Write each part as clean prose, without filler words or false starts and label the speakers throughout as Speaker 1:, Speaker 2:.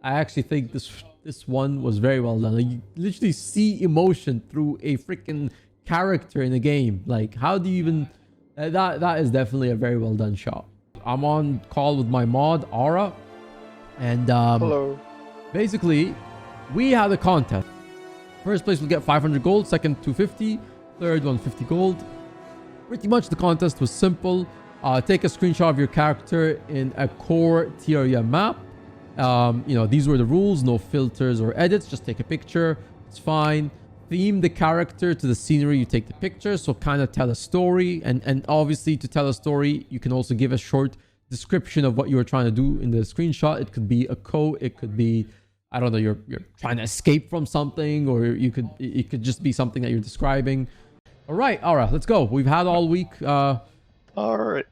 Speaker 1: I actually think this one was very well done. Like, you literally see emotion through a freaking character in a game. Like, how do you even... that is definitely a very well done shot. I'm on call with my mod, Aura. And
Speaker 2: Hello.
Speaker 1: basically, we had a contest. First place will get 500 gold, second 250, third 150 gold. Pretty much the contest was simple. Take a screenshot of your character in a core Tyria map. These were the rules. No filters or edits. Just take a picture. It's fine. Theme the character to the scenery you take the picture. So kind of tell a story. And obviously to tell a story, you can also give a short description of what you were trying to do in the screenshot. It could be a code. It could be, I don't know, you're trying to escape from something, or it could just be something that you're describing. All right, let's go. We've had all week.
Speaker 2: All right.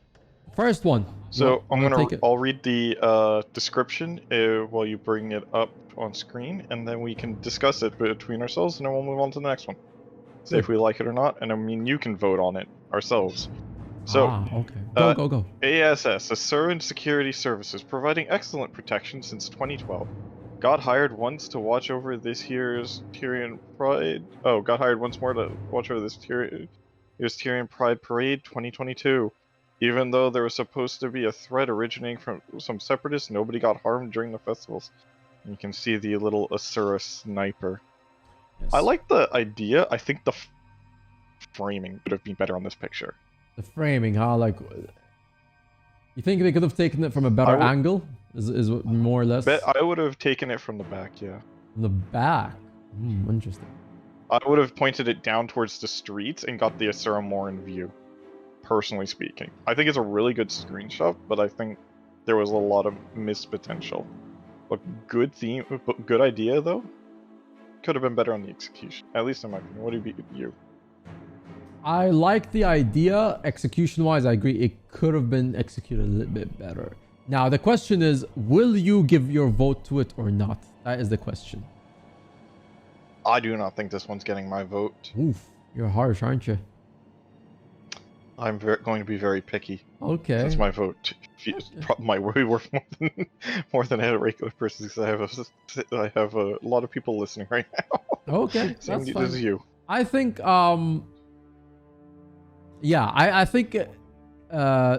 Speaker 1: First one.
Speaker 2: So I'll read the description while you bring it up on screen, and then we can discuss it between ourselves, and then we'll move on to the next one. See if we like it or not, and I mean you can vote on it ourselves. So,
Speaker 1: okay. Go.
Speaker 2: ASS, Assyrian Security Services, providing excellent protection since 2012. Got hired once to watch over this year's Tyrian Pride. Oh, got hired once more to watch over this year's Tyrian Pride Parade 2022. Even though there was supposed to be a threat originating from some separatists, nobody got harmed during the festivals. You can see the little Asura sniper.
Speaker 1: Yes.
Speaker 2: I like the idea. I think the framing would have been better on this picture.
Speaker 1: The framing, huh? Like, you think they could have taken it from a better angle? Is what more or less?
Speaker 2: I would have taken it from the back, yeah.
Speaker 1: From the back? Interesting.
Speaker 2: I would have pointed it down towards the streets and got the Asura more in view. Personally speaking, I think it's a really good screenshot, but I think there was a lot of missed potential. But good theme, but good idea though. Could have been better on the execution, at least in my opinion. What do you?
Speaker 1: I like the idea. Execution-wise, I agree. It could have been executed a little bit better. Now the question is, will you give your vote to it or not? That is the question.
Speaker 2: I do not think this one's getting my vote.
Speaker 1: Oof, you're harsh, aren't you?
Speaker 2: I'm going to be very picky.
Speaker 1: Okay.
Speaker 2: Since my vote might be worth more than a regular person, because I have a lot of people listening right now.
Speaker 1: Okay, that's fine.
Speaker 2: This is you.
Speaker 1: I think yeah, I think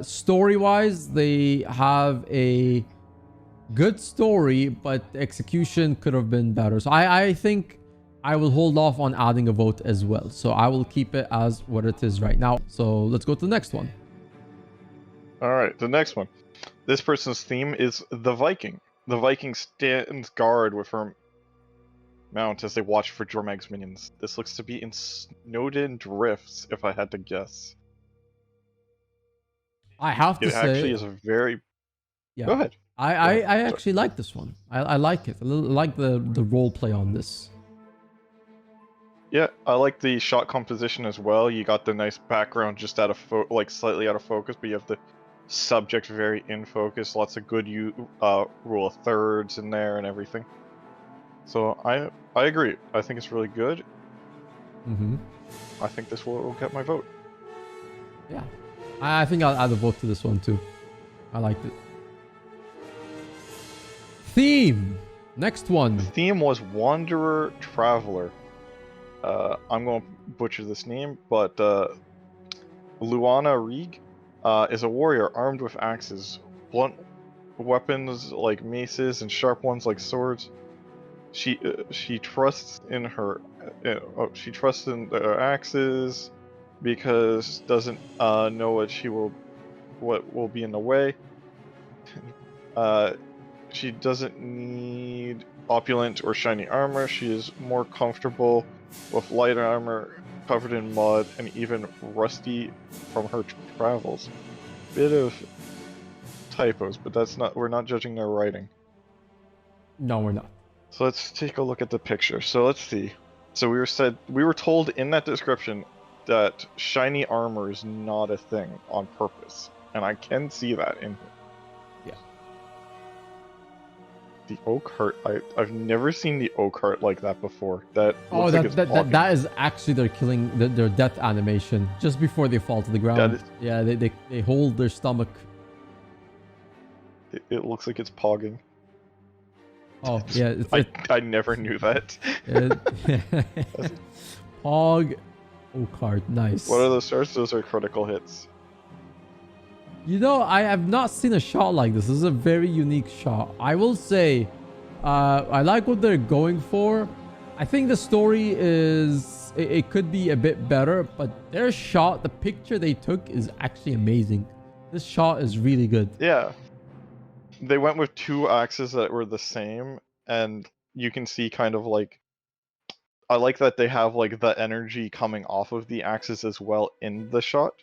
Speaker 1: story-wise they have a good story, but the execution could have been better. So I think I will hold off on adding a vote as well. So I will keep it as what it is right now. So let's go to the next one.
Speaker 2: Alright, the next one. This person's theme is the Viking. The Viking stands guard with her mount as they watch for Jormag's minions. This looks to be in Snowden Drifts, if I had to guess.
Speaker 1: I have to say...
Speaker 2: It actually is a very...
Speaker 1: Yeah.
Speaker 2: Go ahead.
Speaker 1: I actually like this one. I like it. I like the role play on this.
Speaker 2: Yeah, I like the shot composition as well. You got the nice background just out of slightly out of focus, but you have the subject very in focus. Lots of good rule of thirds in there and everything. So I agree. I think it's really good. I think this will get my vote.
Speaker 1: Yeah, I think I'll add a vote to this one too. I liked it. Theme. Next one.
Speaker 2: The theme was Wanderer Traveler. I'm going to butcher this name, but Luana Rieg is a warrior armed with axes, blunt weapons like maces, and sharp ones like swords. She trusts in her she trusts in the axes because doesn't know what will be in the way. She doesn't need opulent or shiny armor. She is more comfortable with light armor covered in mud and even rusty from her travels. Bit of typos, but we're not judging their writing.
Speaker 1: No, we're not.
Speaker 2: So let's take a look at the picture. So let's see. So we were told in that description that shiny armor is not a thing on purpose, and I can see that in here.
Speaker 1: Yeah.
Speaker 2: The oak heart. I've never seen the oak heart like that before. That
Speaker 1: that is actually their death animation just before they fall to the ground. Yeah, they hold their stomach.
Speaker 2: It looks like it's pogging.
Speaker 1: Oh, yeah.
Speaker 2: I never knew that.
Speaker 1: Pog. Oh, card. Nice.
Speaker 2: What are those stars? Those are critical hits.
Speaker 1: You know, I have not seen a shot like this. This is a very unique shot. I will say, I like what they're going for. I think the story is, it could be a bit better, but their shot, the picture they took is actually amazing. This shot is really good.
Speaker 2: Yeah. They went with two axes that were the same, and you can see kind of like, I like that they have like the energy coming off of the axes as well in the shot.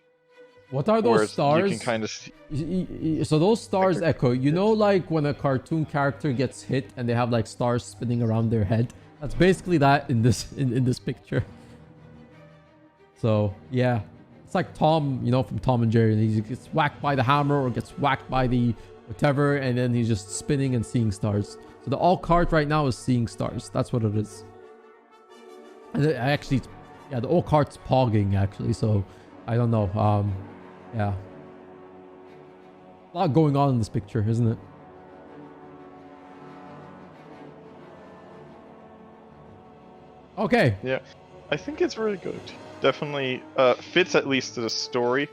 Speaker 1: What are those stars?
Speaker 2: You can kind of see...
Speaker 1: So those stars echo. You know, like when a cartoon character gets hit and they have like stars spinning around their head. That's basically that in this in this picture. So yeah, it's like Tom, you know, from Tom and Jerry. He gets whacked by the hammer or gets whacked by the whatever, and then he's just spinning and seeing stars. So the all cart right now is seeing stars. That's what it is. And it actually, yeah, the all cart's pogging actually. So I don't know. Yeah. A lot going on in this picture, isn't it? Okay.
Speaker 2: Yeah. I think it's really good. Definitely fits at least to the story.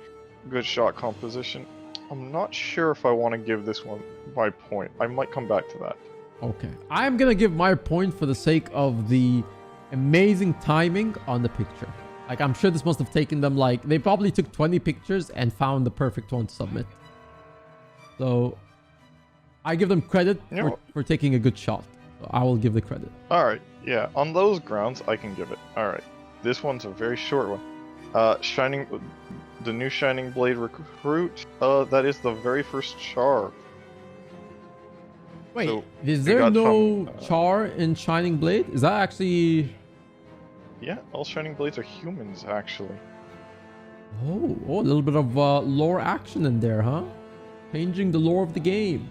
Speaker 2: Good shot composition. I'm not sure if I want to give this one my point. I might come back to that.
Speaker 1: Okay. I'm going to give my point for the sake of the amazing timing on the picture. Like, I'm sure this must have taken them, like, they probably took 20 pictures and found the perfect one to submit. So, I give them credit for taking a good shot. So I will give the credit.
Speaker 2: Alright, yeah. On those grounds, I can give it. Alright. This one's a very short one. The new Shining Blade recruit. That is the very first char.
Speaker 1: Wait,
Speaker 2: so
Speaker 1: is there no char in Shining Blade? Is that actually...
Speaker 2: Yeah, all Shining Blades are humans, actually.
Speaker 1: Oh, a little bit of lore action in there, huh? Changing the lore of the game.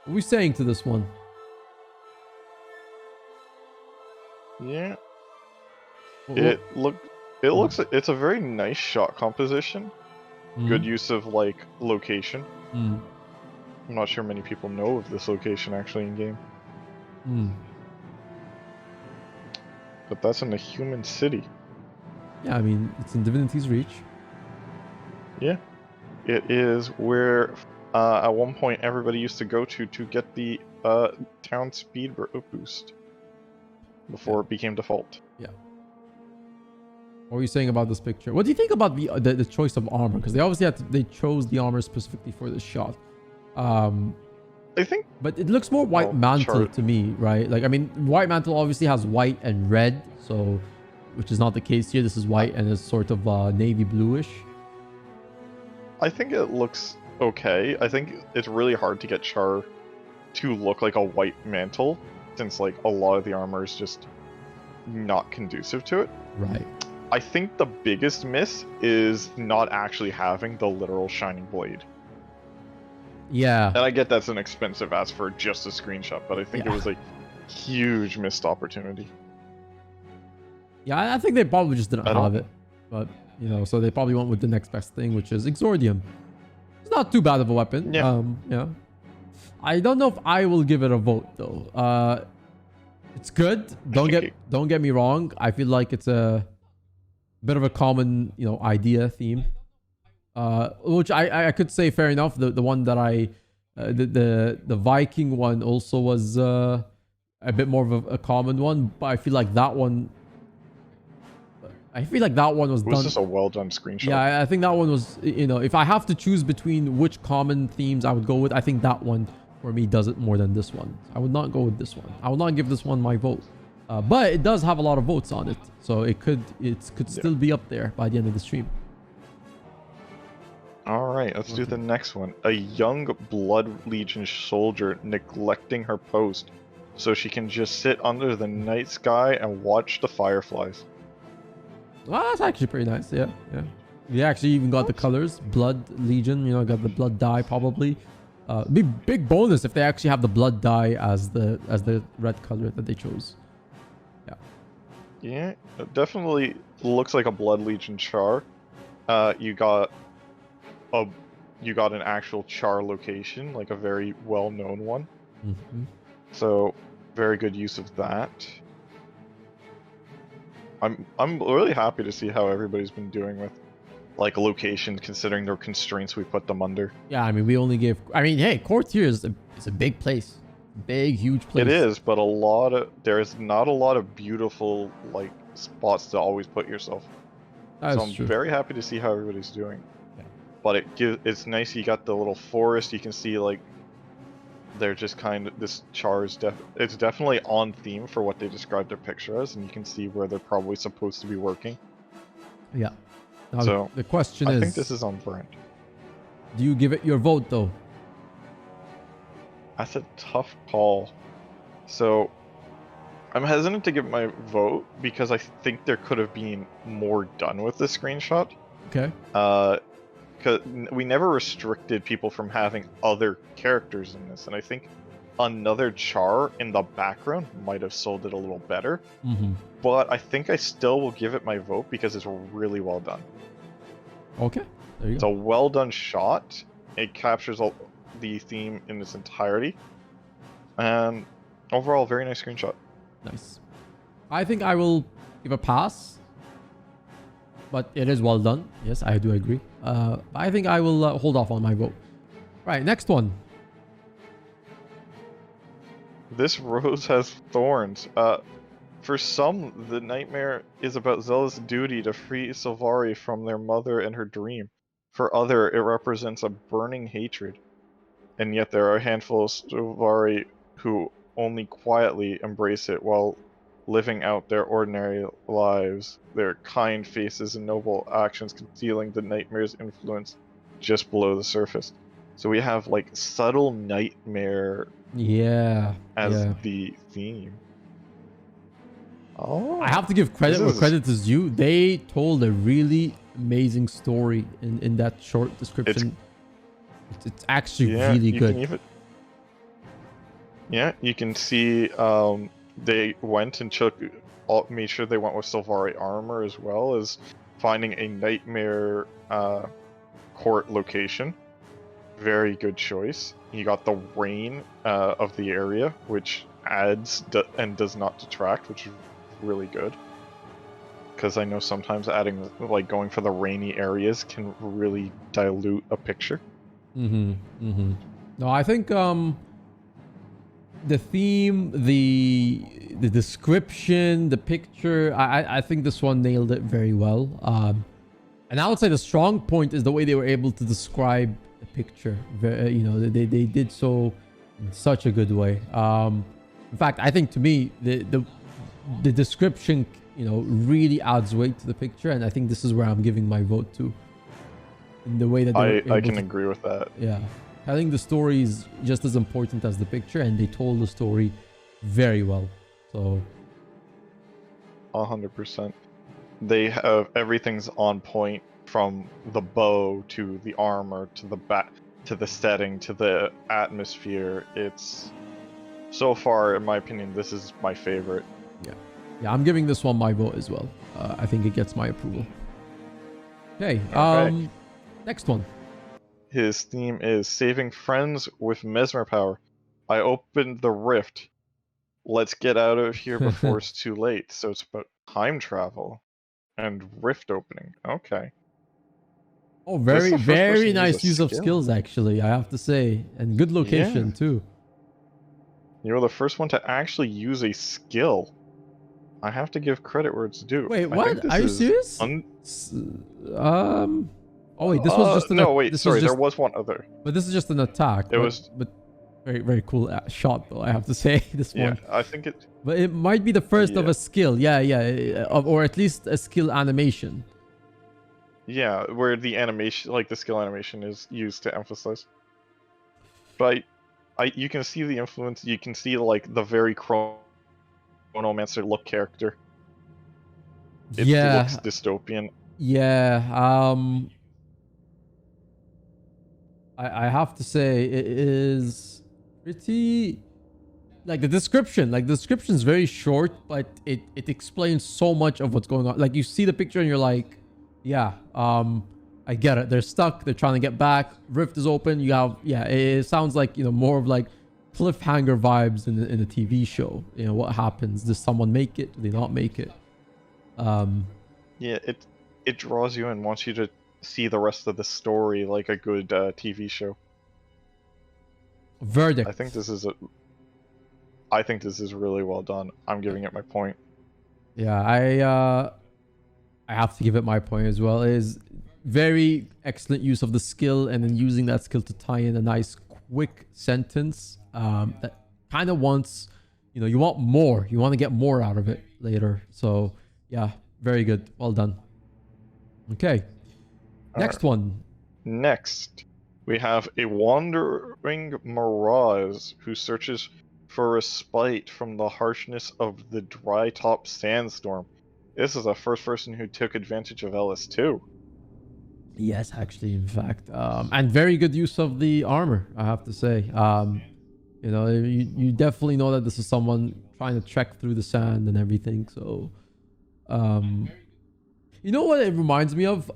Speaker 1: What are we saying to this one?
Speaker 2: Yeah. It looks it's a very nice shot composition. Good use of like location. I'm not sure many people know of this location actually in game. But that's in the human city.
Speaker 1: Yeah, I mean, it's in Divinity's Reach.
Speaker 2: Yeah. It is where at one point everybody used to go to get the town speed boost before it became default.
Speaker 1: Yeah. What were you saying about this picture? What do you think about the choice of armor? Because they obviously they chose the armor specifically for this shot.
Speaker 2: I think,
Speaker 1: but it looks more white mantle to me, right? Like, I mean, white mantle obviously has white and red, so which is not the case here. This is white and it's sort of navy bluish.
Speaker 2: I think it looks okay. I think it's really hard to get Char to look like a white mantle, since like a lot of the armor is just not conducive to it.
Speaker 1: Right.
Speaker 2: I think the biggest miss is not actually having the literal Shining Blade.
Speaker 1: Yeah.
Speaker 2: And I get that's an expensive ask for just a screenshot, but I think it was a huge missed opportunity.
Speaker 1: Yeah, I think they probably just didn't have it. But, you know, so they probably went with the next best thing, which is Exordium. It's not too bad of a weapon.
Speaker 2: Yeah.
Speaker 1: Yeah. I don't know if I will give it a vote, though. It's good. Don't get me wrong. I feel like it's a bit of a common, you know, idea theme. Which I could say fair enough. The one that the Viking one also was a bit more of a common one, but I feel like that one was done.
Speaker 2: Was just a well done screenshot.
Speaker 1: Yeah, I think that one was, you know, if I have to choose between which common themes I would go with, I think that one for me does it more than this one. I would not go with this one. I will not give this one my vote. But it does have a lot of votes on it, so it could still be up there by the end of the stream.
Speaker 2: Alright, let's do the next one. A young Blood Legion soldier neglecting her post so she can just sit under the night sky and watch the fireflies.
Speaker 1: Well, that's actually pretty nice, yeah. We actually even got the colors. Blood Legion, you know, got the blood dye probably. Big bonus if they actually have the blood dye as the red color that they chose. Yeah.
Speaker 2: Yeah, it definitely looks like a Blood Legion char. You got an actual char location, like a very well-known one.
Speaker 1: Mhm.
Speaker 2: So very good use of that. I'm really happy to see how everybody's been doing with like location, considering the constraints we put them under.
Speaker 1: Yeah, I mean, we only gave. I mean, hey, Courtier is a big place, big, huge place.
Speaker 2: It is, but there's not a lot of beautiful like spots to always put yourself.
Speaker 1: That's
Speaker 2: So I'm
Speaker 1: true.
Speaker 2: very happy to see how everybody's doing.
Speaker 1: Yeah.
Speaker 2: But it's nice. You got the little forest. You can see like they're just kind of this char is it's definitely on theme for what they described their picture as, and you can see where they're probably supposed to be working.
Speaker 1: Yeah. Now,
Speaker 2: So
Speaker 1: the question
Speaker 2: I
Speaker 1: is,
Speaker 2: think this is on brand.
Speaker 1: do you give it your vote though?
Speaker 2: That's a tough call. So I'm hesitant to give my vote because I think there could have been more done with this screenshot.
Speaker 1: Okay.
Speaker 2: Because we never restricted people from having other characters in this, and I think another char in the background might have sold it a little better.
Speaker 1: Mm-hmm.
Speaker 2: But I think I still will give it my vote because it's really well done.
Speaker 1: Okay. There you
Speaker 2: It's
Speaker 1: go.
Speaker 2: a well done shot. It captures the theme in its entirety, and overall, very nice screenshot.
Speaker 1: Nice. I think I will give a pass, but it is well done. Yes, I do agree. I think I will hold off on my vote. Right, next one.
Speaker 2: This rose has thorns. For some, the nightmare is about Zella's duty to free Sylvari from their mother and her dream. For other, it represents a burning hatred. And yet there are a handful of Sylvari who only quietly embrace it while living out their ordinary lives, their kind faces and noble actions concealing the nightmare's influence just below the surface. So we have like subtle nightmare
Speaker 1: Yeah.
Speaker 2: as
Speaker 1: Yeah.
Speaker 2: the theme. Oh,
Speaker 1: I have to give credit where credit is due. They told a really amazing story in that short description. It's actually really good.
Speaker 2: You can see they went and made sure they went with Sylvari armor as well as finding a nightmare court location. Very good choice. You got the rain of the area, which adds and does not detract, which is really good. Because I know sometimes adding, like, going for the rainy areas can really dilute a picture.
Speaker 1: No, I think the theme, the description, the picture, I think this one nailed it very well. And I would say the strong point is the way they were able to describe the picture. You know, they did so in such a good way. In fact, I think to me the description, you know, really adds weight to the picture, and I think this is where I'm giving my vote to. In the way that
Speaker 2: I can agree with that.
Speaker 1: Yeah, I think the story is just as important as the picture, and they told the story very well. So
Speaker 2: 100%. They have everything's on point, from the bow to the armor to the to the setting to the atmosphere. It's so far, in my opinion, this is my favorite.
Speaker 1: Yeah, I'm giving this one my vote as well. I think it gets my approval. Okay. Next one.
Speaker 2: His theme is saving friends with Mesmer power. I opened the rift. Let's get out of here before it's too late. So it's about time travel and rift opening. Okay.
Speaker 1: Oh, very nice use of skills, actually, I have to say. And good location, too.
Speaker 2: You're the first one to actually use a skill. I have to give credit where it's due.
Speaker 1: Wait, what? Are you serious? Oh wait, this was just
Speaker 2: no. Wait, sorry. There was one other.
Speaker 1: But this is just an attack. But very, very cool shot, though, I have to say. This one.
Speaker 2: Yeah, I think it.
Speaker 1: But it might be the first of a skill. Yeah, or at least a skill animation.
Speaker 2: Yeah, where the animation, like the skill animation, is used to emphasize. But you can see the influence. You can see like the very Chronomancer look character. It looks dystopian.
Speaker 1: Yeah. I have to say it is pretty, like the description is very short, but it explains so much of what's going on. Like, you see the picture and you're like, yeah, I get it. They're stuck. They're trying to get back. Rift is open. You have, it sounds like, you know, more of like cliffhanger vibes in the TV show. You know, what happens? Does someone make it? Do they not make it?
Speaker 2: Yeah, it draws you and wants you to see the rest of the story like a good TV show.
Speaker 1: Verdict.
Speaker 2: I think this is really well done. I'm giving it my point.
Speaker 1: Yeah, I have to give it my point as well. It is very excellent use of the skill, and then using that skill to tie in a nice quick sentence that kind of wants, you know, you want more. You want to get more out of it later. So yeah, very good. Well done. Okay. Next one.
Speaker 2: Next, we have a wandering Mirage who searches for respite from the harshness of the dry top sandstorm. This is a first person who took advantage of LS2.
Speaker 1: Yes, actually, in fact. And very good use of the armor, I have to say. You know, you definitely know that this is someone trying to trek through the sand and everything. So, you know what it reminds me of?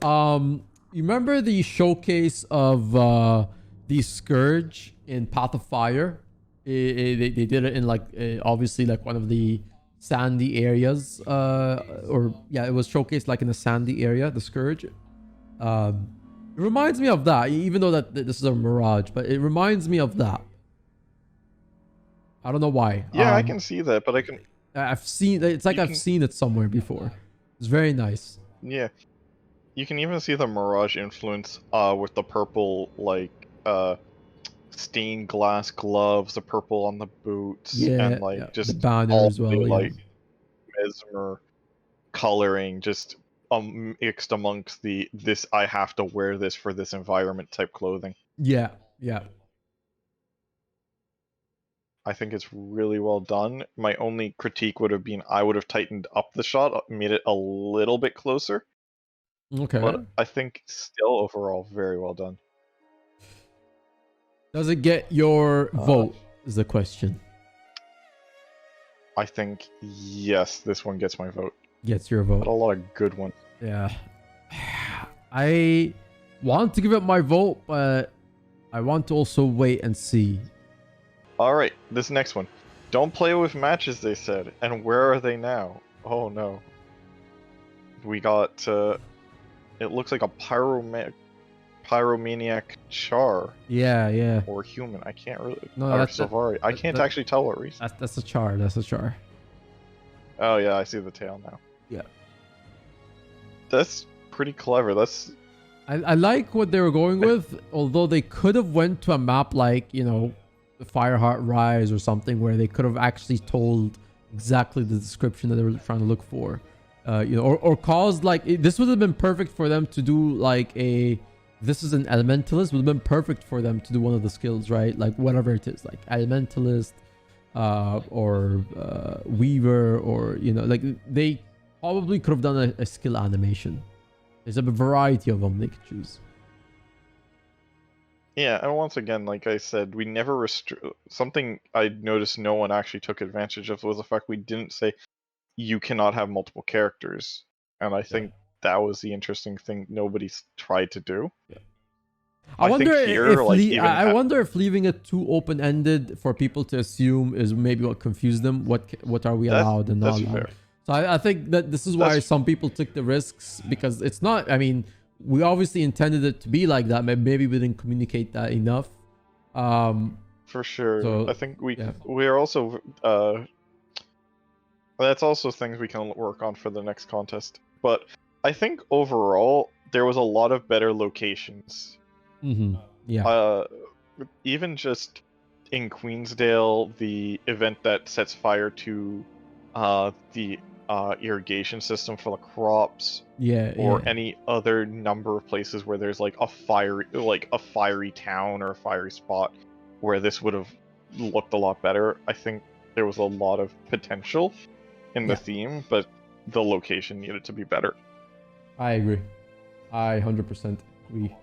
Speaker 1: You remember the showcase of the Scourge in Path of Fire? They did it in like obviously like one of the sandy areas, or yeah, it was showcased like in a sandy area, the Scourge. It reminds me of that, even though that this is a Mirage, but it reminds me of that. I don't know why.
Speaker 2: Yeah, I can see that, but
Speaker 1: I've seen it's like I've seen it somewhere before. It's very nice.
Speaker 2: Yeah, you can even see the Mirage influence with the purple like stained glass gloves, the purple on the boots, and like just
Speaker 1: the banner
Speaker 2: all
Speaker 1: as well.
Speaker 2: the,
Speaker 1: Yeah.
Speaker 2: like Mesmer coloring just mixed amongst this I have to wear this for this environment type clothing.
Speaker 1: Yeah.
Speaker 2: I think it's really well done. My only critique would have been I would have tightened up the shot, made it a little bit closer.
Speaker 1: Okay.
Speaker 2: But I think still overall very well done.
Speaker 1: Does it get your vote? Is the question.
Speaker 2: I think yes, this one gets my vote.
Speaker 1: Gets your vote.
Speaker 2: But a lot of good ones.
Speaker 1: Yeah. I want to give it my vote, but I want to also wait and see.
Speaker 2: Alright, this next one. Don't play with matches, they said. And where are they now? Oh no. We got, it looks like a Pyromaniac char.
Speaker 1: Yeah.
Speaker 2: Or human. I can't really.
Speaker 1: No,
Speaker 2: or
Speaker 1: that's
Speaker 2: Sylvari. I can't actually tell what race.
Speaker 1: That's a char. That's a char.
Speaker 2: Oh yeah, I see the tail now.
Speaker 1: Yeah.
Speaker 2: That's pretty clever.
Speaker 1: I like what they were going with, although they could have went to a map like, you know, the Fireheart Rise or something, where they could have actually told exactly the description that they were trying to look for. You know, or caused like this would have been perfect for them to do like this is an elementalist, would have been perfect for them to do one of the skills, right? Like whatever it is, like elementalist, or weaver, or you know, like they probably could have done a skill animation. There's a variety of them they could choose.
Speaker 2: Yeah, and once again, like I said, we never something I noticed no one actually took advantage of was the fact we didn't say you cannot have multiple characters, and I think that was the interesting thing nobody's tried to do.
Speaker 1: Yeah. I wonder
Speaker 2: I
Speaker 1: wonder if leaving it too open-ended for people to assume is maybe what confused them. What are we allowed and not allowed? Fair. So I think that this is why some people took the risks, because it's not. I mean, we obviously intended it to be like that. Maybe we didn't communicate that enough.
Speaker 2: For sure.
Speaker 1: So,
Speaker 2: I think we're also that's also things we can work on for the next contest. But I think overall there was a lot of better locations.
Speaker 1: Yeah.
Speaker 2: Even just in Queensdale, the event that sets fire to the irrigation system for the crops, or any other number of places where there's like a fiery town or a fiery spot where this would have looked a lot better. I think there was a lot of potential in the theme, but the location needed to be better.
Speaker 1: I agree. I 100% agree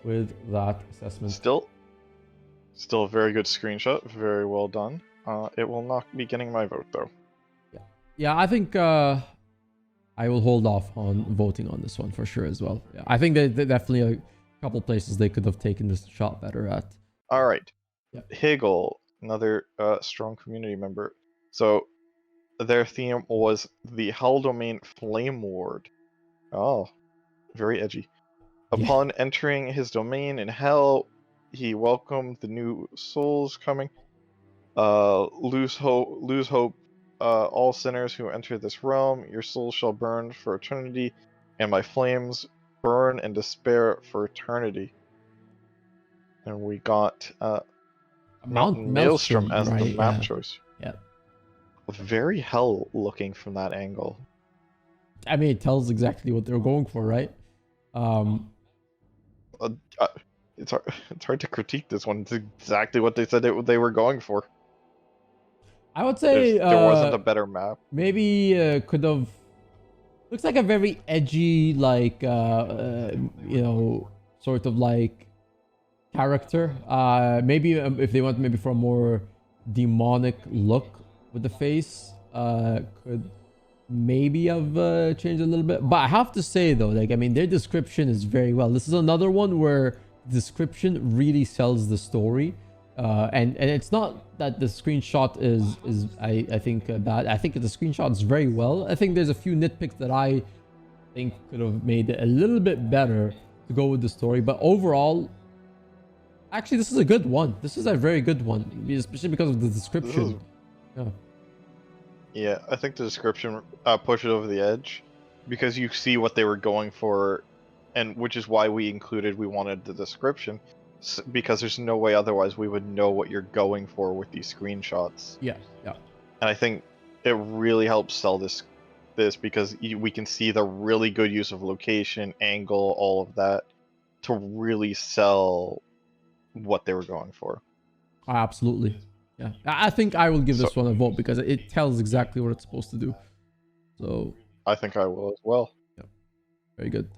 Speaker 1: with that assessment.
Speaker 2: Still a very good screenshot. Very well done. It will not be getting my vote though.
Speaker 1: Yeah, I think I will hold off on voting on this one for sure as well. Yeah, I think that definitely a couple places they could have taken this shot better at.
Speaker 2: All right.
Speaker 1: Yeah.
Speaker 2: Higgle, another strong community member. So their theme was the Hell Domain Flame Ward. Oh, very edgy.
Speaker 1: Yeah.
Speaker 2: Upon entering his domain in Hell, he welcomed the new souls coming. Lose hope, all sinners who enter this realm. Your souls shall burn for eternity, and my flames burn in despair for eternity. And we got Mountain Maelstrom as the
Speaker 1: right?
Speaker 2: map choice.
Speaker 1: Yeah.
Speaker 2: Very hell looking from that angle.
Speaker 1: I mean, it tells exactly what they're going for, right?
Speaker 2: It's hard to critique this one. It's exactly what they said they were going for.
Speaker 1: I would say
Speaker 2: There wasn't a better map.
Speaker 1: Maybe could have. Looks like a very edgy, like you know, sort of like character. Maybe if they went maybe for a more demonic look with the face, could maybe have changed a little bit. But I have to say though, like I mean, their description is very well. This is another one where description really sells the story. And it's not that the screenshot is I think bad. I think the screenshot is very well. I think there's a few nitpicks that I think could have made it a little bit better to go with the story. But overall, actually, this is a good one. This is a very good one, especially because of the description.
Speaker 2: Yeah, I think the description pushed it over the edge because you see what they were going for, and which is why we wanted the description. Because there's no way otherwise we would know what you're going for with these screenshots.
Speaker 1: Yeah.
Speaker 2: And I think it really helps sell this because we can see the really good use of location, angle, all of that to really sell what they were going for.
Speaker 1: Absolutely. Yeah. I think I will give this one a vote because it tells exactly what it's supposed to do. So
Speaker 2: I think I will as well.
Speaker 1: Yeah. Very good.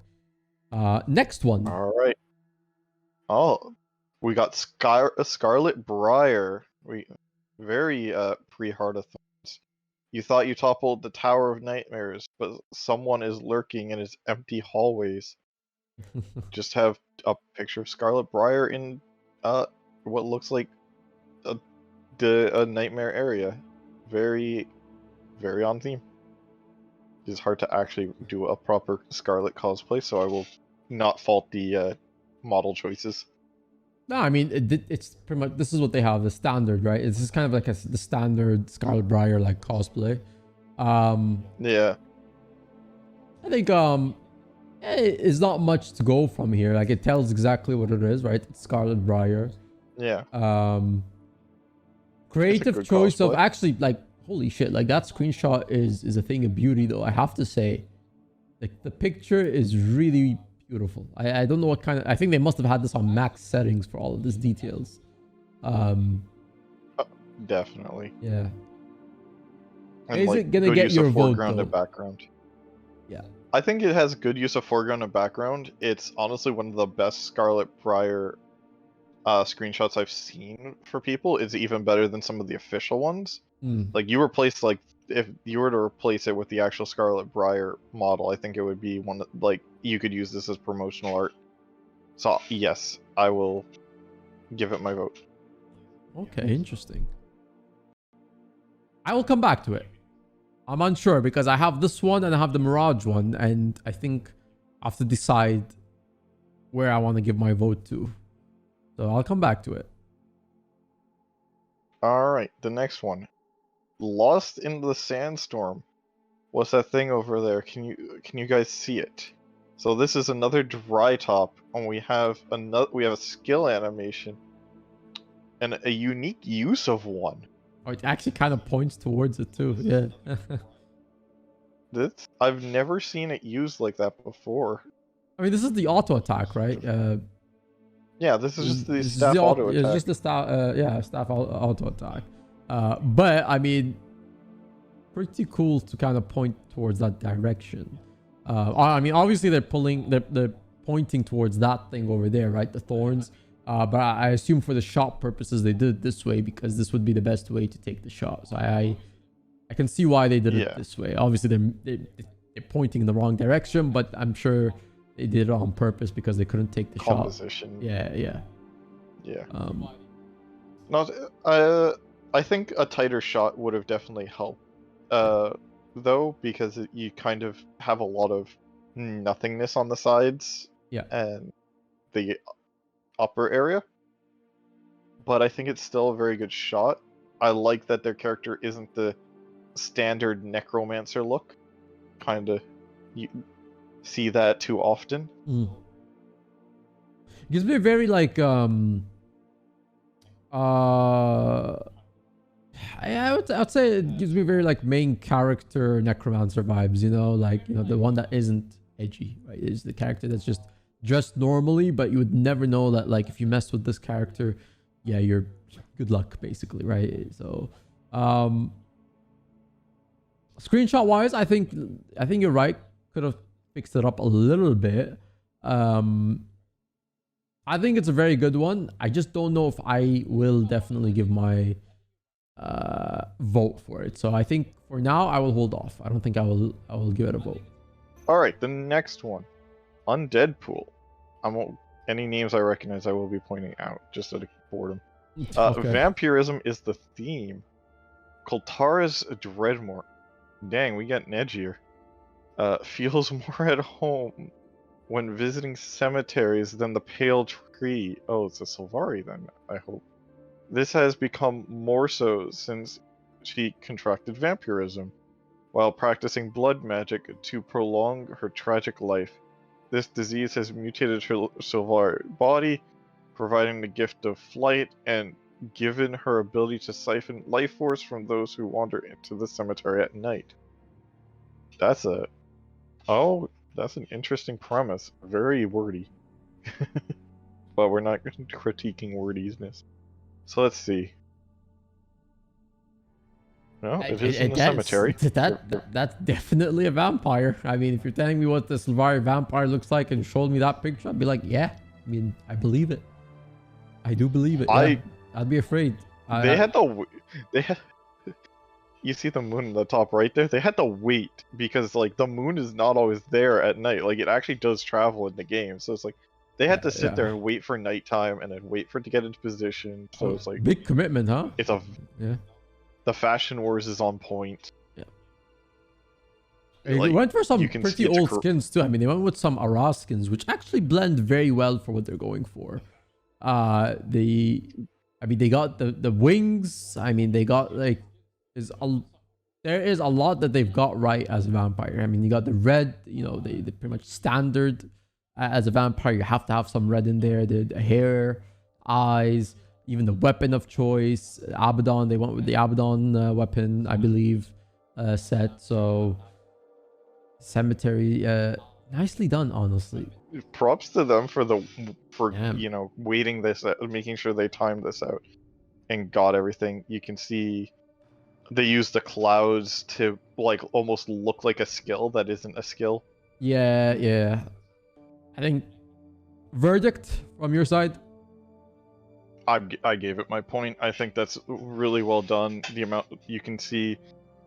Speaker 1: Next one.
Speaker 2: All right. Oh, we got Scarlett Briar. Very pre-Heart of Thorns. You thought you toppled the Tower of Nightmares, but someone is lurking in its empty hallways. Just have a picture of Scarlett Briar in what looks like a nightmare area. Very, very on theme. It's hard to actually do a proper Scarlet cosplay, so I will not fault the model choices.
Speaker 1: No, I mean it's pretty much this is what they have, the standard, right? It's just kind of like the standard Scarlett Briar like cosplay.
Speaker 2: Yeah.
Speaker 1: I think it's not much to go from here. Like it tells exactly what it is, right? It's Scarlett Briar.
Speaker 2: Yeah.
Speaker 1: Creative choice of actually like holy shit, like that screenshot is a thing of beauty though. I have to say, like the picture is really beautiful. I don't know what kind of. I think they must have had this on max settings for all of these details.
Speaker 2: Definitely.
Speaker 1: Yeah.
Speaker 2: And,
Speaker 1: is it gonna get your vote
Speaker 2: foreground
Speaker 1: though?
Speaker 2: and background?
Speaker 1: Yeah.
Speaker 2: I think it has good use of foreground and background. It's honestly one of the best Scarlett Briar screenshots I've seen for people. It's even better than some of the official ones. Like you replace if you were to replace it with the actual Scarlett Briar model, I think it would be one that you could use this as promotional art. So yes, I will give it my vote.
Speaker 1: Okay, interesting. I will come back to it. I'm unsure because I have this one and I have the Mirage one, and I think I have to decide where I want to give my vote to. So I'll come back to it.
Speaker 2: Alright, the next one. Lost in the Sandstorm. What's that thing over there? Can you guys see it? So this is another dry top, and we have a skill animation and a unique use of one.
Speaker 1: Oh, it actually kind of points towards it too. Yeah.
Speaker 2: I've never seen it used like that before.
Speaker 1: I mean, this is the auto attack, right?
Speaker 2: Yeah, this is just the staff auto attack.
Speaker 1: It's just the staff auto attack. But I mean, pretty cool to kind of point towards that direction. I mean, obviously they're pointing towards that thing over there, right? The thorns. But I assume for the shot purposes they did it this way because this would be the best way to take the shot. So I can see why they did it this way. Obviously they're pointing in the wrong direction, but I'm sure they did it on purpose because they couldn't take the
Speaker 2: Composition.
Speaker 1: shot. Yeah.
Speaker 2: Yeah. Not, I think a tighter shot would have definitely helped. Though, because you kind of have a lot of nothingness on the sides
Speaker 1: Yeah.
Speaker 2: and the upper area. But I think it's still a very good shot. I like that their character isn't the standard necromancer look. Kinda, you see that too often.
Speaker 1: Mm. Gives me a very like I'd say it gives me very like main character necromancer vibes, you know, like, you know, the one that isn't edgy, right? Is the character that's just dressed normally, but you would never know that, like, if you mess with this character, yeah, you're good luck basically, right? So screenshot wise, I think you're right. Could have fixed it up a little bit. I think it's a very good one. I just don't know if I will definitely give my vote for it. So I think for now I will hold off. I don't think I will give it a vote.
Speaker 2: Alright, the next one. Undead Pool. I won't, any names I recognize I will be pointing out, just out of boredom.
Speaker 1: Okay.
Speaker 2: Vampirism is the theme. Koltara's Dreadmore. Dang, we getting edgier. Feels more at home when visiting cemeteries than the Pale Tree. Oh, it's a Sylvari then, I hope. This has become more so since she contracted vampirism, while practicing blood magic to prolong her tragic life. This disease has mutated her Sylvari body, providing the gift of flight and given her ability to siphon life force from those who wander into the cemetery at night. That's a... Oh, that's an interesting premise. Very wordy. But we're not critiquing wordiness. So let's see. No, it is in the cemetery.
Speaker 1: That's definitely a vampire. I mean, if you're telling me what the Sylvari vampire looks like and showed me that picture, I'd be like, yeah. I mean, I believe it. I do believe it. Yeah. I'd be afraid.
Speaker 2: They had you see the moon in the top right there? They had to wait because like the moon is not always there at night. Like it actually does travel in the game. So it's like they had to sit there and wait for nighttime and then wait for it to get into position. So it's like
Speaker 1: big commitment, huh?
Speaker 2: It's a
Speaker 1: yeah.
Speaker 2: The fashion wars is on point.
Speaker 1: Yeah. They went for some pretty old skins too. I mean, they went with some Ara skins, which actually blend very well for what they're going for. They got the wings. I mean, they got like there is a lot that they've got right as a vampire. I mean, you got the red. You know, they pretty much standard as a vampire. You have to have some red in there. The hair, eyes, even the weapon of choice. Abaddon. They went with the Abaddon weapon, I believe, set. So cemetery, nicely done, honestly.
Speaker 2: Props to them for you know, waiting this out, making sure they timed this out and got everything. You can see they use the clouds to like almost look like a skill that isn't a skill.
Speaker 1: Yeah. I think verdict from your side.
Speaker 2: I gave it my point. I think that's really well done. The amount you can see,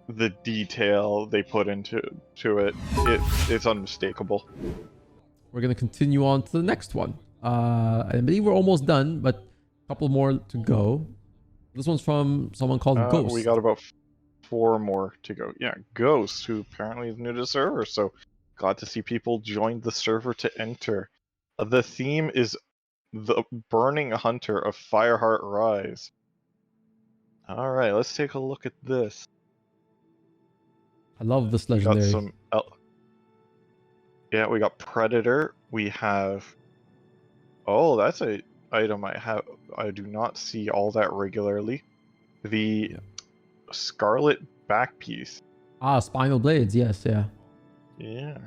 Speaker 2: the detail they put into it, it's unmistakable.
Speaker 1: We're gonna continue on to the next one. I believe we're almost done, but a couple more to go. This one's from someone called Ghost.
Speaker 2: We got about 4 more to go. Yeah, Ghost, who apparently is new to the server, so glad to see people join the server to enter. The theme is the Burning Hunter of Fireheart Rise. Alright, let's take a look at this.
Speaker 1: I love this legendary.
Speaker 2: We got yeah, we got Predator. We have... Oh, that's a item I do not see all that regularly. The Scarlet back piece.
Speaker 1: Spinal blades. Yes, yeah.
Speaker 2: Yeah.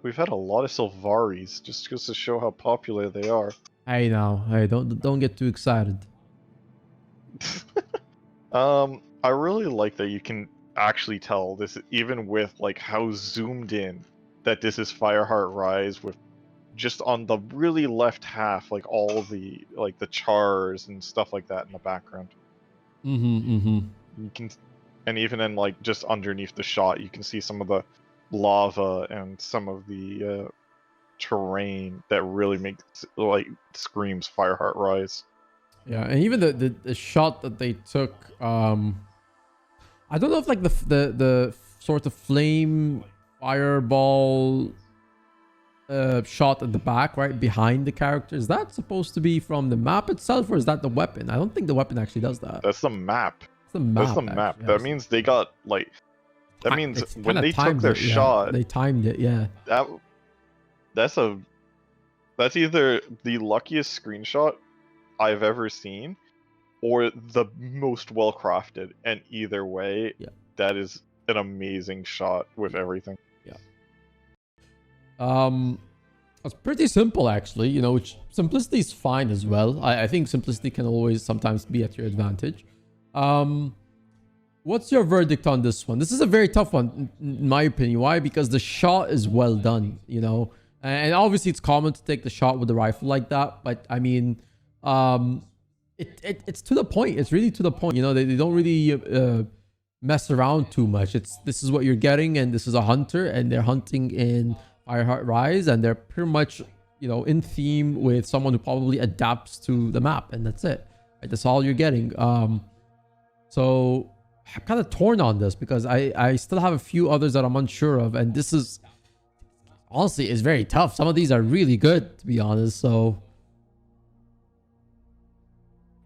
Speaker 2: We've had a lot of Sylvaris, just goes to show how popular they are.
Speaker 1: Hey now, hey, don't get too excited.
Speaker 2: I really like that you can actually tell this, even with like how zoomed in, that this is Fireheart Rise, with just on the really left half, like all the like the chars and stuff like that in the background. You can, and even in like just underneath the shot, you can see some of the lava and some of the terrain that really makes like screams Fireheart Rise.
Speaker 1: Yeah, and even the shot that they took, I don't know if like the sort of flame fireball shot at the back, right behind the character, is that supposed to be from the map itself, or is that the weapon? I don't think the weapon actually does that.
Speaker 2: That's the map.
Speaker 1: It's the map.
Speaker 2: That's the map.
Speaker 1: Actually,
Speaker 2: That means they got like. That means
Speaker 1: it's
Speaker 2: when
Speaker 1: kinda
Speaker 2: they took
Speaker 1: timed
Speaker 2: their
Speaker 1: it, yeah.
Speaker 2: shot,
Speaker 1: They timed it, yeah.
Speaker 2: That's either the luckiest screenshot I've ever seen, or the most well crafted. And either way,
Speaker 1: Yeah.
Speaker 2: that is an amazing shot with everything.
Speaker 1: It's pretty simple actually, you know, which simplicity is fine as well. I think simplicity can always sometimes be at your advantage. What's your verdict on this one? This is a very tough one in my opinion. Why? Because the shot is well done, you know, and obviously it's common to take the shot with the rifle like that, but I mean, it's to the point. It's really to the point, you know. They don't really mess around too much. This is what you're getting, and this is a hunter, and they're hunting in Fireheart Rise, and they're pretty much, you know, in theme with someone who probably adapts to the map, and that's it. Right? That's all you're getting. So I'm kind of torn on this because I still have a few others that I'm unsure of, and this is honestly is very tough. Some of these are really good, to be honest. So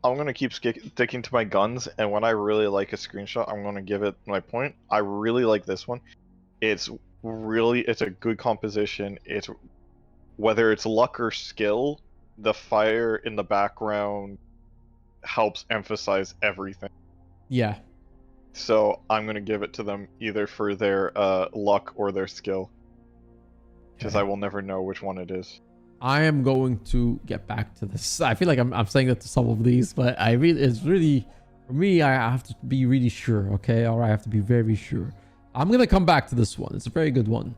Speaker 2: I'm gonna keep sticking to my guns, and when I really like a screenshot, I'm gonna give it my point. I really like this one. It's a good composition. It's whether it's luck or skill, the fire in the background helps emphasize everything.
Speaker 1: yeah.
Speaker 2: So I'm gonna give it to them either for their luck or their skill, because I will never know which one it is.
Speaker 1: I am going to get back to this. I feel like I'm saying that to some of these, but it's really, for me, I have to be really sure, okay? Or I have to be very sure. I'm going to come back to this one. It's a very good one.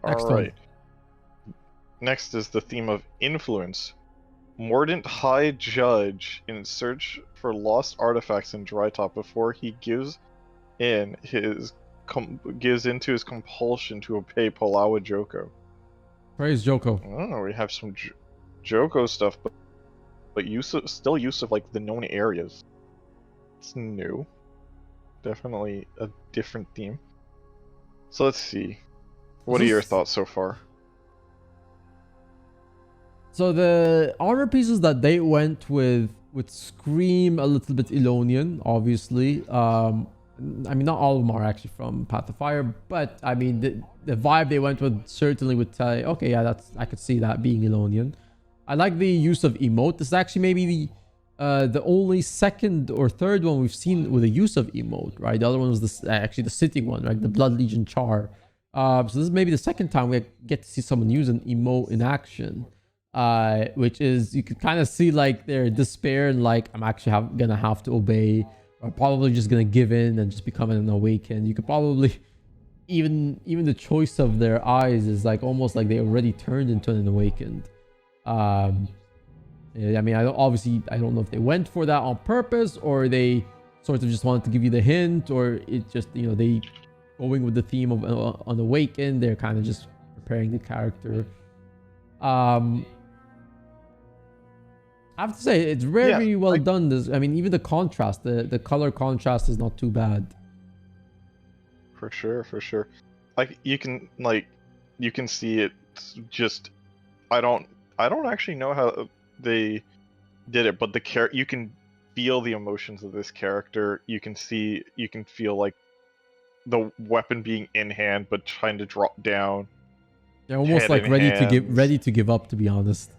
Speaker 1: Next
Speaker 2: Alright. Next is the theme of influence. Mordant High Judge in search for lost artifacts in Drytop before he gives into his compulsion to obey Palawa Joko.
Speaker 1: Praise Joko.
Speaker 2: Oh, we have some Joko stuff, but still use of like the known areas. It's new. Definitely a different theme. So let's see. What are your thoughts so far?
Speaker 1: So the armor pieces that they went with scream a little bit Elonian, obviously. I mean, not all of them are actually from Path of Fire, but I mean, the vibe they went with certainly would tell you, okay, yeah, I could see that being Elonian. I like the use of emote. This is actually maybe the only second or third one we've seen with the use of emote, right? The other one was actually the sitting one, right? The Blood Legion Char. So this is maybe the second time we get to see someone use an emote in action, which is, you could kind of see like their despair and like, I'm actually gonna have to obey, or probably just gonna give in and just become an awakened. You could probably even the choice of their eyes is like almost like they already turned into an awakened. I mean, I don't know if they went for that on purpose, or they sort of just wanted to give you the hint, or it just, you know, they going with the theme of an awakened. They're kind of just preparing the character. I have to say, it's very well done. This, I mean, even the contrast, the color contrast is not too bad.
Speaker 2: For sure. Like you can see it. Just I don't actually know how they did it, but you can feel the emotions of this character. You can feel like the weapon being in hand but trying to drop down.
Speaker 1: They're almost like ready to give up, to be honest.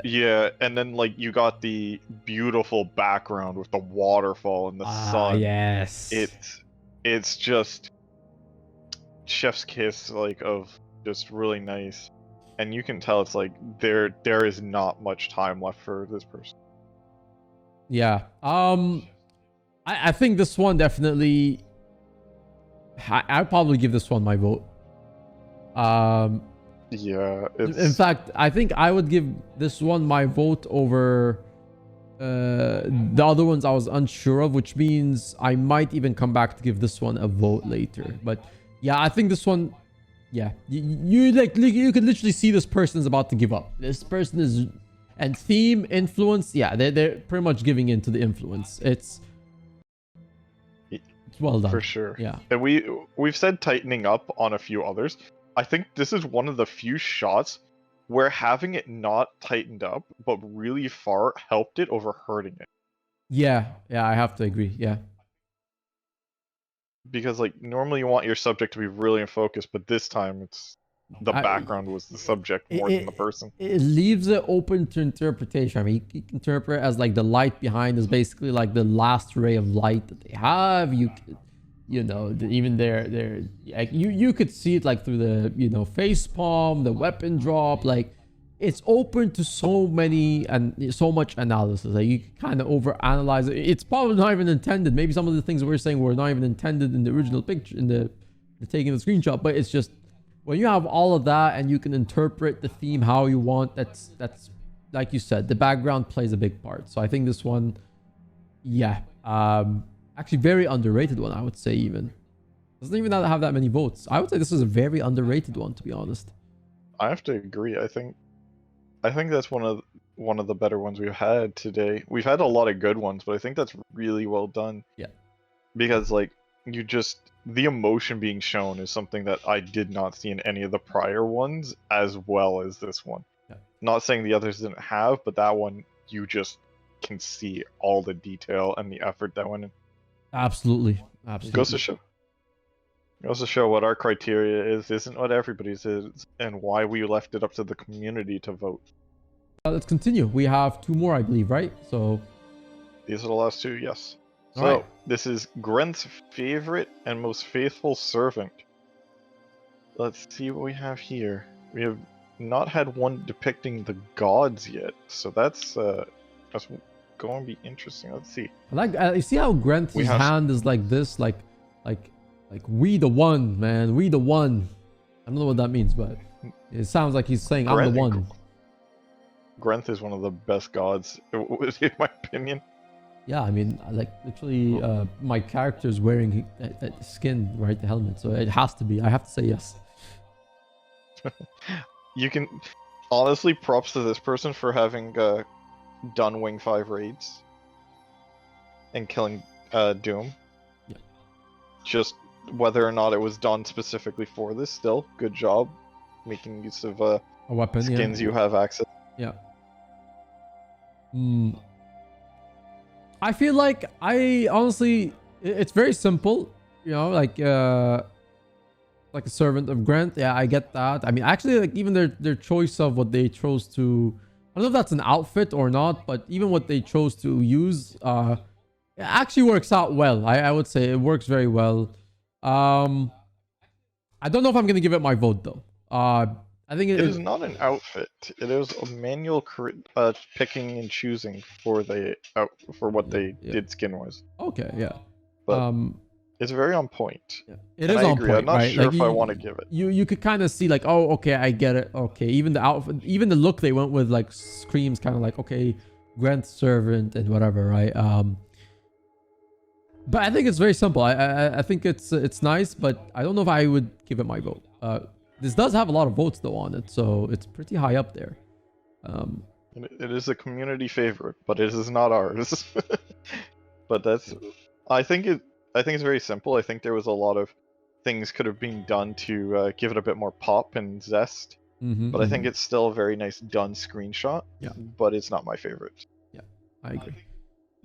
Speaker 2: Yeah, and then like you got the beautiful background with the waterfall and the sun.
Speaker 1: Yes.
Speaker 2: It's just chef's kiss, like, of just really nice. And you can tell it's like there is not much time left for this person.
Speaker 1: Yeah. I think this one definitely, I'd probably give this one my vote.
Speaker 2: Yeah.
Speaker 1: In fact, I think I would give this one my vote over the other ones I was unsure of, which means I might even come back to give this one a vote later. But yeah, I think this one, yeah, you could literally see this person is about to give up. This person is And theme, influence, yeah, they're pretty much giving in to the influence. It's well done.
Speaker 2: For sure.
Speaker 1: Yeah.
Speaker 2: And we've said tightening up on a few others. I think this is one of the few shots where having it not tightened up, but really far, helped it over hurting it.
Speaker 1: Yeah, I have to agree. Yeah.
Speaker 2: Because like normally you want your subject to be really in focus, but this time it's the background was the subject more than the person.
Speaker 1: It leaves it open to interpretation. I mean, you can interpret it as like the light behind is basically like the last ray of light that they have. You know, even their like you could see it like through the face palm, the weapon drop. Like it's open to so many and so much analysis. Like you can kind of overanalyze it. It's probably not even intended. Maybe some of the things that we're saying were not even intended in the original picture, in the taking the screenshot. But it's just when you have all of that and you can interpret the theme how you want. That's like you said, the background plays a big part. So I think this one, yeah, actually very underrated one. I would say even doesn't even have that many votes. I would say this is a very underrated one, to be honest.
Speaker 2: I have to agree. I think that's one of the better ones we've had today. We've had a lot of good ones, but I think that's really well done.
Speaker 1: Yeah.
Speaker 2: Because like the emotion being shown is something that I did not see in any of the prior ones as well as this one.
Speaker 1: Yeah.
Speaker 2: Not saying the others didn't have, but that one you just can see all the detail and the effort that went in.
Speaker 1: Absolutely.
Speaker 2: Goes to show what our criteria isn't what everybody's is, and why we left it up to the community to vote.
Speaker 1: Let's continue. We have 2 more, I believe, right? So
Speaker 2: these are the last 2, yes.
Speaker 1: All
Speaker 2: So
Speaker 1: right.
Speaker 2: This is Grenth's favorite and most faithful servant. Let's see what we have here. We have not had one depicting the gods yet, so that's going to be interesting. Let's see.
Speaker 1: You see how Grenth's hand is like this, like we the one, man, we the one. I don't know what that means, but it sounds like he's saying I'm the one.
Speaker 2: Grenth is one of the best gods, in my opinion.
Speaker 1: Yeah, I mean, like literally, my character is wearing a skin, right, the helmet, so it has to be. I have to say yes.
Speaker 2: You can honestly props to this person for having done Wing 5 raids and killing Doom.
Speaker 1: Yeah.
Speaker 2: Just whether or not it was done specifically for this, still good job making use of a
Speaker 1: weapon,
Speaker 2: skins you have access.
Speaker 1: Yeah. I feel like it's very simple, like a servant of Grenth. Yeah, I get that. I mean, actually, like even their choice of what they chose to, I don't know if that's an outfit or not, but even what they chose to use, it actually works out well. I would say it works very well. I don't know if I'm gonna give it my vote though. I think it
Speaker 2: is not an outfit. It is a manual picking and choosing for what they did skin wise.
Speaker 1: Okay, yeah.
Speaker 2: But it's very on point.
Speaker 1: Yeah. It is on point.
Speaker 2: I'm not
Speaker 1: right?
Speaker 2: sure
Speaker 1: like
Speaker 2: if I want to give it.
Speaker 1: You could kind of see like, oh, okay, I get it. Okay, even the outfit, even the look they went with, like screams kind of like, okay, Grenth servant and whatever, right? But I think it's very simple. I think it's nice, but I don't know if I would give it my vote. This does have a lot of votes though on it, so it's pretty high up there.
Speaker 2: It is a community favorite, but it is not ours. But I think it's very simple. I think there was a lot of things could have been done to give it a bit more pop and zest. But I think it's still a very nice done screenshot.
Speaker 1: Yeah.
Speaker 2: But it's not my favorite.
Speaker 1: Yeah, I agree.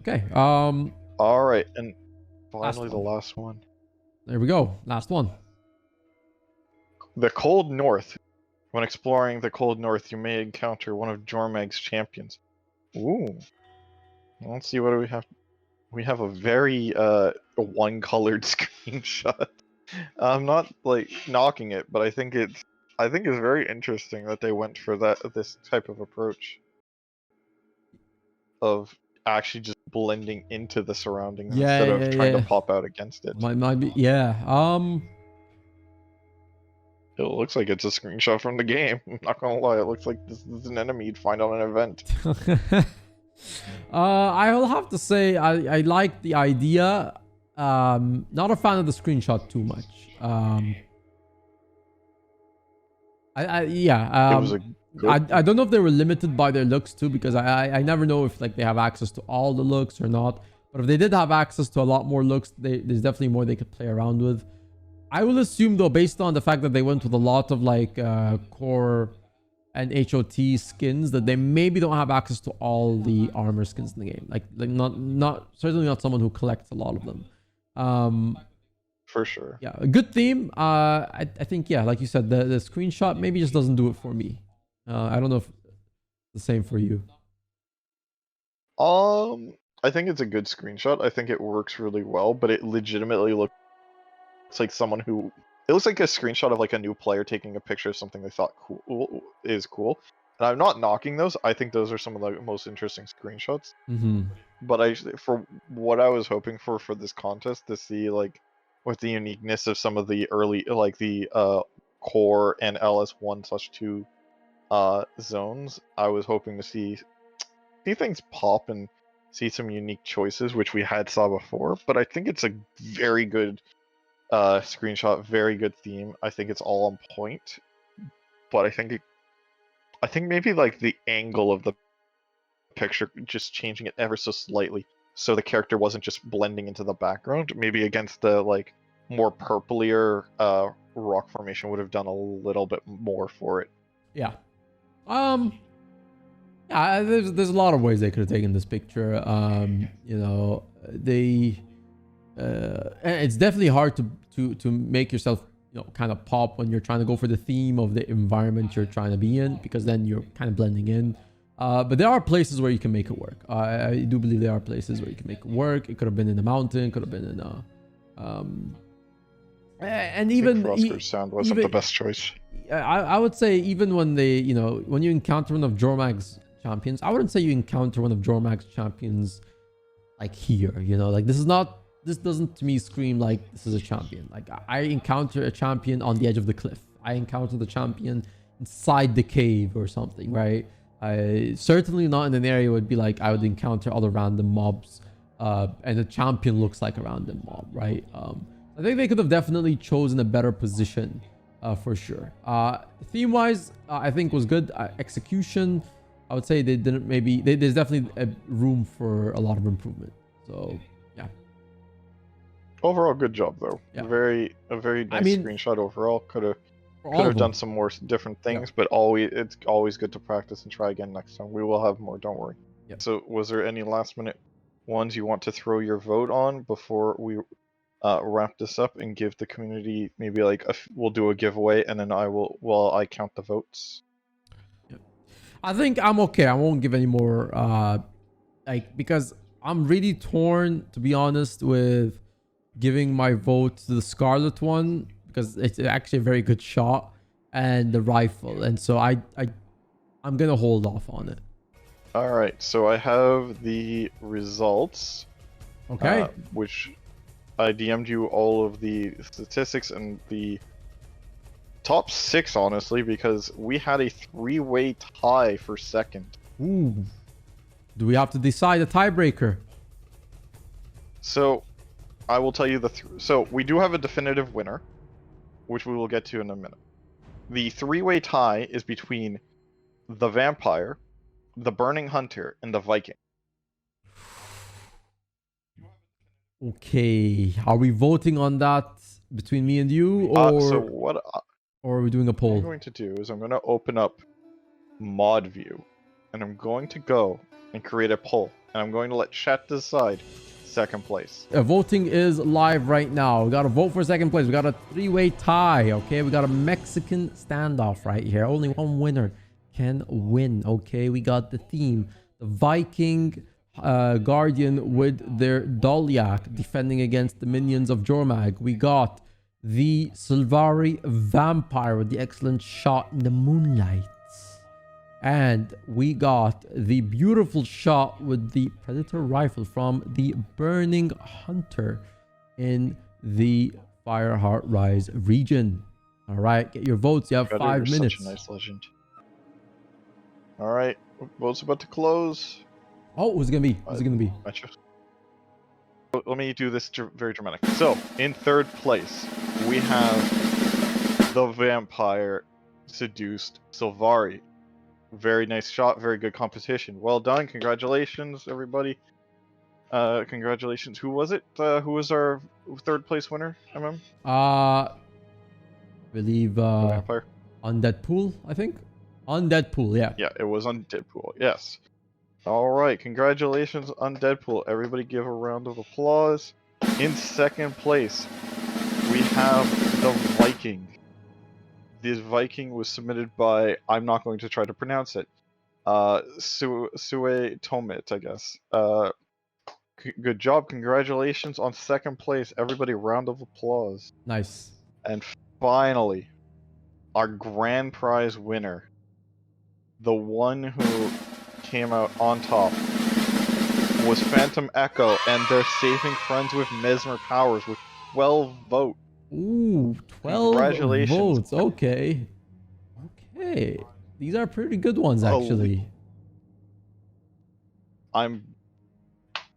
Speaker 1: Okay.
Speaker 2: All right, and finally the last one.
Speaker 1: There we go. Last one.
Speaker 2: The Cold North. When exploring the Cold North, you may encounter one of Jormag's champions. Ooh. Let's see, what do we have? We have a very one-colored screenshot. I'm not like knocking it, but I think it's very interesting that they went for this type of approach of actually just blending into the surroundings instead of trying to pop out against it.
Speaker 1: Might be, yeah.
Speaker 2: It looks like it's a screenshot from the game. I'm not gonna lie, it looks like this is an enemy you'd find on an event.
Speaker 1: I'll have to say I like the idea. Not a fan of the screenshot too much. I don't know if they were limited by their looks too, because I never know if like they have access to all the looks or not. But if they did have access to a lot more looks, there's definitely more they could play around with. I will assume though, based on the fact that they went with a lot of like core and HOT skins, that they maybe don't have access to all the armor skins in the game. Like not certainly not someone who collects a lot of them.
Speaker 2: For sure.
Speaker 1: Yeah, a good theme. I think, yeah, like you said, the screenshot maybe just doesn't do it for me. I don't know if the same for you.
Speaker 2: I think it's a good screenshot. I think it works really well, but it legitimately looks like someone who... It looks like a screenshot of like a new player taking a picture of something they thought is cool. And I'm not knocking those. I think those are some of the most interesting screenshots. But for what I was hoping for this contest, to see like with the uniqueness of some of the early, like the core and LS1/2 zones, I was hoping to see things pop and see some unique choices, which we saw before. But I think it's a very good screenshot, very good theme. I think it's all on point. But I think maybe like the angle of the picture, just changing it ever so slightly, so the character wasn't just blending into the background. Maybe against the like more purplier rock formation would have done a little bit more for it.
Speaker 1: Yeah. Yeah, there's a lot of ways they could have taken this picture. You know, it's definitely hard to make yourself, you know, kind of pop when you're trying to go for the theme of the environment you're trying to be in, because then you're kind of blending in. But there are places where you can make it work. I do believe there are places where you can make it work. It could have been in a mountain, could have been in a and even
Speaker 2: Frostburst sound wasn't the best choice.
Speaker 1: I would say even when they, you know, when you encounter one of Jormag's champions, I wouldn't say you encounter one of Jormag's champions like here, you know, like this doesn't to me scream like this is a champion. Like I encounter a champion on the edge of the cliff. I encounter the champion inside the cave or something, right? I certainly not in an area where it'd be like I would encounter other random mobs, and the champion looks like a random mob, right? I think they could have definitely chosen a better position, for sure. Theme-wise, I think was good. Execution, I would say they didn't. Maybe there's definitely a room for a lot of improvement. So yeah.
Speaker 2: Overall, good job though.
Speaker 1: Yeah.
Speaker 2: A very nice screenshot overall. Could have done some more different things, but it's always good to practice and try again next time. We will have more, don't worry.
Speaker 1: Yep.
Speaker 2: So was there any last minute ones you want to throw your vote on before we wrap this up and give the community maybe like we'll do a giveaway, and then I count the votes?
Speaker 1: Yep. I think I'm okay. I won't give any more because I'm really torn, to be honest, with giving my vote to the Scarlett one, because it's actually a very good shot, and the rifle, and so I'm gonna hold off on it.
Speaker 2: All right, so I have the results.
Speaker 1: Okay.
Speaker 2: Which I DM'd you all of the statistics and the top 6, honestly, because we had a 3-way tie for second.
Speaker 1: Ooh. Do we have to decide a tiebreaker?
Speaker 2: So I will tell you so we do have a definitive winner, which we will get to in a minute. The 3-way tie is between the Vampire, the Burning Hunter, and the Viking.
Speaker 1: Okay, are we voting on that between me and you, or or are we doing a poll?
Speaker 2: What I'm going to do is I'm going to open up Mod View, and I'm going to go and create a poll, and I'm going to let chat decide second place.
Speaker 1: Voting is live right now. We got to vote for second place. We got a 3-way tie. Okay, we got a Mexican standoff right here. Only one winner can win. Okay, we got the theme, the Viking Guardian with their Dolyak defending against the minions of Jormag. We got the Sylvari Vampire with the excellent shot in the moonlight. And we got the beautiful shot with the Predator rifle from the Burning Hunter in the Fireheart Rise region. All right, get your votes. You have 5 minutes.
Speaker 2: Such a nice legend. All right, votes about to close.
Speaker 1: Oh, who's it gonna be? Who's it gonna be?
Speaker 2: Let me do this very dramatic. So, in third place, we have the Vampire seduced Sylvari. Very nice shot. Very good competition. Well done. Congratulations, everybody. Congratulations. Who was it? Who was our third place winner?
Speaker 1: Believe
Speaker 2: The vampire.
Speaker 1: on Deadpool, I think. On Deadpool, yeah.
Speaker 2: Yeah, it was on Deadpool. Yes. All right. Congratulations on Deadpool. Everybody, give a round of applause. In second place, we have the Viking. This Viking was submitted by, I'm not going to try to pronounce it, Sue Tomit, I guess. Good job. Congratulations on second place. Everybody, round of applause.
Speaker 1: Nice.
Speaker 2: And finally, our grand prize winner, the one who came out on top, was Phantom Echo, and they're saving friends with Mesmer powers with 12 votes.
Speaker 1: Ooh, 12
Speaker 2: Congratulations.
Speaker 1: votes. Okay. Okay. These are pretty good ones, actually.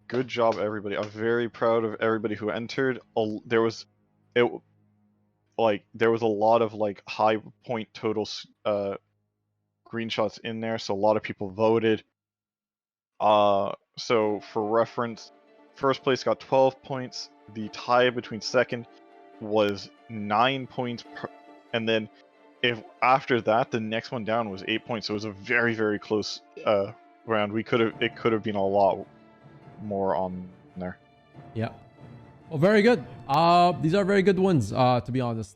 Speaker 2: Good job, everybody. I'm very proud of everybody who entered. There was a lot of like high point total screenshots in there, so a lot of people voted. So for reference, first place got 12 points. The tie between second was 9 points, and then if after that the next one down was 8 points. So it was a very, very close round. It could have been a lot more on there.
Speaker 1: Yeah. Well, very good. These are very good ones, to be honest.